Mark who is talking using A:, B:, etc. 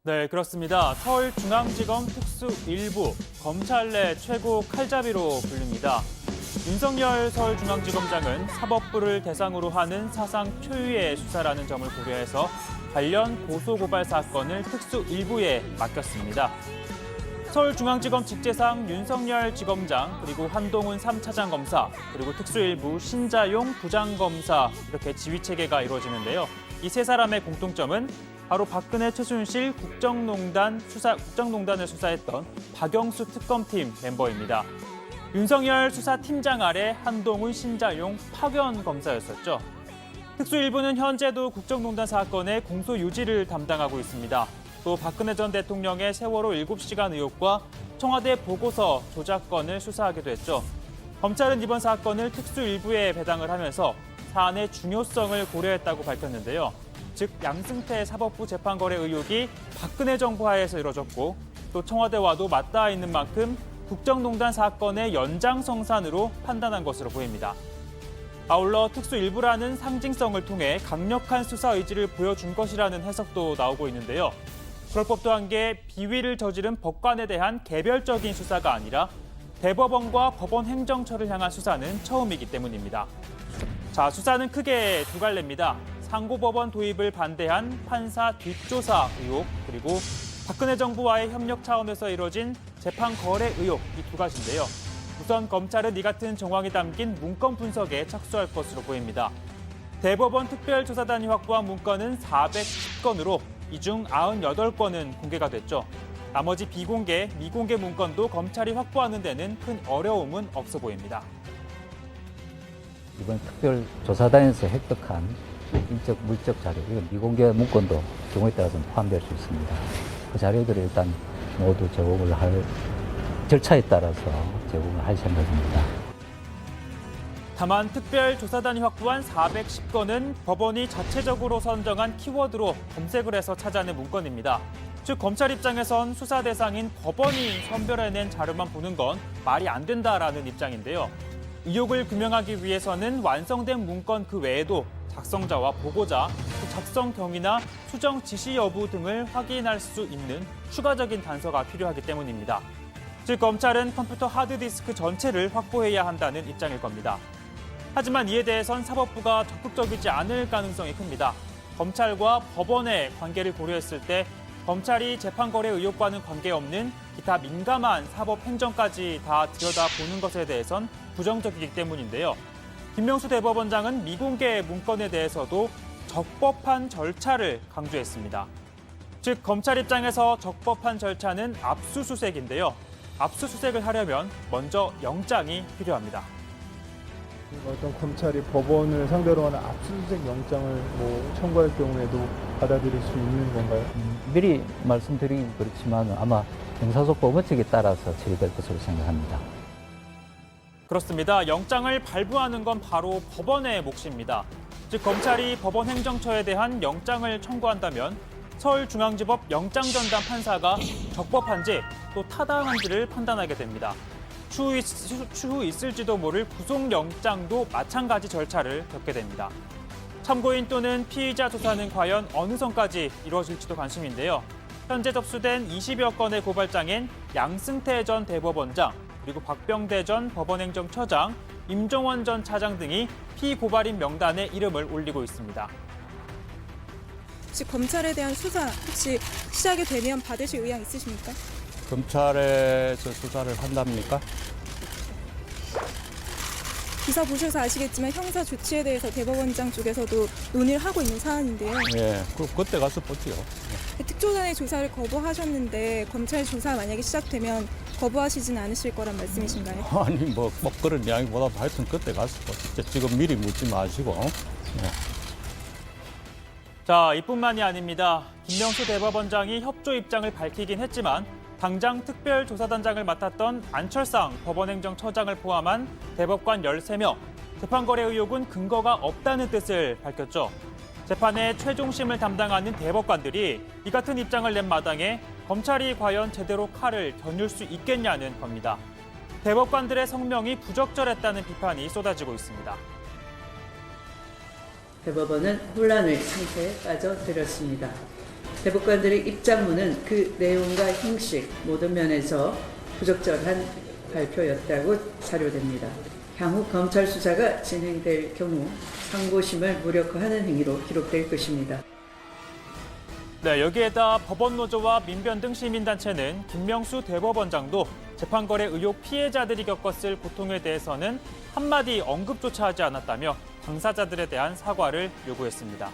A: 네, 그렇습니다. 서울중앙지검 특수 1부, 검찰 내 최고 칼잡이로 불립니다. 윤석열 서울중앙지검장은 사법부를 대상으로 하는 사상 초유의 수사라는 점을 고려해서 관련 고소고발 사건을 특수 1부에 맡겼습니다. 서울중앙지검 직제상 윤석열 지검장, 그리고 한동훈 3차장 검사, 그리고 특수 1부 신자용 부장검사 이렇게 지휘체계가 이루어지는데요. 이 세 사람의 공통점은 바로 박근혜 최순실 국정농단을 수사했던 박영수 특검팀 멤버입니다. 윤석열 수사팀장 아래 한동훈 신자용 파견 검사였었죠. 특수 1부는 현재도 국정농단 사건의 공소 유지를 담당하고 있습니다. 또 박근혜 전 대통령의 세월호 7시간 의혹과 청와대 보고서 조작건을 수사하기도 했죠. 검찰은 이번 사건을 특수 1부에 배당을 하면서 사안의 중요성을 고려했다고 밝혔는데요. 즉 양승태 사법부 재판거래 의혹이 박근혜 정부 하에서 이뤄졌고 또 청와대와도 맞닿아 있는 만큼 국정농단 사건의 연장성산으로 판단한 것으로 보입니다. 아울러 특수 1부라는 상징성을 통해 강력한 수사 의지를 보여준 것이라는 해석도 나오고 있는데요. 그럴 법도 한 게 비위를 저지른 법관에 대한 개별적인 수사가 아니라 대법원과 법원 행정처를 향한 수사는 처음이기 때문입니다. 자, 수사는 크게 두 갈래입니다. 상고법원 도입을 반대한 판사 뒷조사 의혹, 그리고 박근혜 정부와의 협력 차원에서 이뤄진 재판 거래 의혹, 이 두 가지인데요. 우선 검찰은 이 같은 정황이 담긴 문건 분석에 착수할 것으로 보입니다. 대법원 특별조사단이 확보한 문건은 410건으로 이 중 98건은 공개가 됐죠. 나머지 비공개, 미공개 문건도 검찰이 확보하는 데는 큰 어려움은 없어 보입니다.
B: 이번 특별조사단에서 획득한 인적, 물적 자료, 이건 미공개 문건도 경우에 따라서는 포함될 수 있습니다. 그 자료들을 일단 모두 제공을 할 절차에 따라서 제공을 할 생각입니다.
A: 다만 특별조사단이 확보한 410건은 법원이 자체적으로 선정한 키워드로 검색을 해서 찾아낸 문건입니다. 즉 검찰 입장에선 수사 대상인 법원이 선별해낸 자료만 보는 건 말이 안 된다라는 입장인데요. 의혹을 규명하기 위해서는 완성된 문건 그 외에도 작성자와 보고자, 작성 경위나 수정 지시 여부 등을 확인할 수 있는 추가적인 단서가 필요하기 때문입니다. 즉 검찰은 컴퓨터 하드디스크 전체를 확보해야 한다는 입장일 겁니다. 하지만 이에 대해선 사법부가 적극적이지 않을 가능성이 큽니다. 검찰과 법원의 관계를 고려했을 때 검찰이 재판거래 의혹과는 관계없는 기타 민감한 사법 행정까지 다 들여다보는 것에 대해선 부정적이기 때문인데요. 김명수 대법원장은 미공개 문건에 대해서도 적법한 절차를 강조했습니다. 즉 검찰 입장에서 적법한 절차는 압수수색인데요. 압수수색을 하려면 먼저 영장이 필요합니다.
C: 어떤 검찰이 법원을 상대로 하는 압수수색 영장을 청구할 경우에도 받아들일 수 있는 건가요?
B: 미리 말씀드리긴 그렇지만 아마 형사소법 원칙에 따라서 처리될 것으로 생각합니다.
A: 그렇습니다. 영장을 발부하는 건 바로 법원의 몫입니다. 즉 검찰이 법원 행정처에 대한 영장을 청구한다면 서울중앙지법 영장전담 판사가 적법한지 또 타당한지를 판단하게 됩니다. 추후 있을지도 모를 구속영장도 마찬가지 절차를 겪게 됩니다. 참고인 또는 피의자 조사는 과연 어느 선까지 이루어질지도 관심인데요. 현재 접수된 20여 건의 고발장엔 양승태 전 대법원장, 그리고 박병대 전 법원행정처장, 임종원 전 차장 등이 피고발인 명단에 이름을 올리고 있습니다.
D: 혹시 검찰에 대한 수사 혹시 시작이 되면 받으실 의향 있으십니까?
E: 검찰에서 수사를 한답니까?
D: 기사 보셔서 아시겠지만 형사 조치에 대해서 대법원장 쪽에서도 논의를 하고 있는 사안인데요.
E: 예, 그때 가서 보지요.
D: 특조단의 조사를 거부하셨는데 검찰 조사 만약에 시작되면 거부하시진 않으실 거란 말씀이신가요?
E: 아니 뭐 꼭 그런 이야기보다도 하여튼 그때 가서 보시죠. 지금 미리 묻지 마시고. 예.
A: 자, 이뿐만이 아닙니다. 김명수 대법원장이 협조 입장을 밝히긴 했지만 당장 특별조사단장을 맡았던 안철상 법원행정처장을 포함한 대법관 13명, 재판거래 의혹은 근거가 없다는 뜻을 밝혔죠. 재판의 최종심을 담당하는 대법관들이 이 같은 입장을 낸 마당에 검찰이 과연 제대로 칼을 겨눌 수 있겠냐는 겁니다. 대법관들의 성명이 부적절했다는 비판이 쏟아지고 있습니다.
F: 대법원은 혼란의 상태에 빠져들었습니다. 대법관들의 입장문은 그 내용과 형식 모든 면에서 부적절한 발표였다고 사료됩니다. 향후 검찰 수사가 진행될 경우 상고심을 무력화하는 행위로 기록될 것입니다.
A: 네, 여기에다 법원노조와 민변 등 시민단체는 김명수 대법원장도 재판거래 의혹 피해자들이 겪었을 고통에 대해서는 한마디 언급조차 하지 않았다며 당사자들에 대한 사과를 요구했습니다.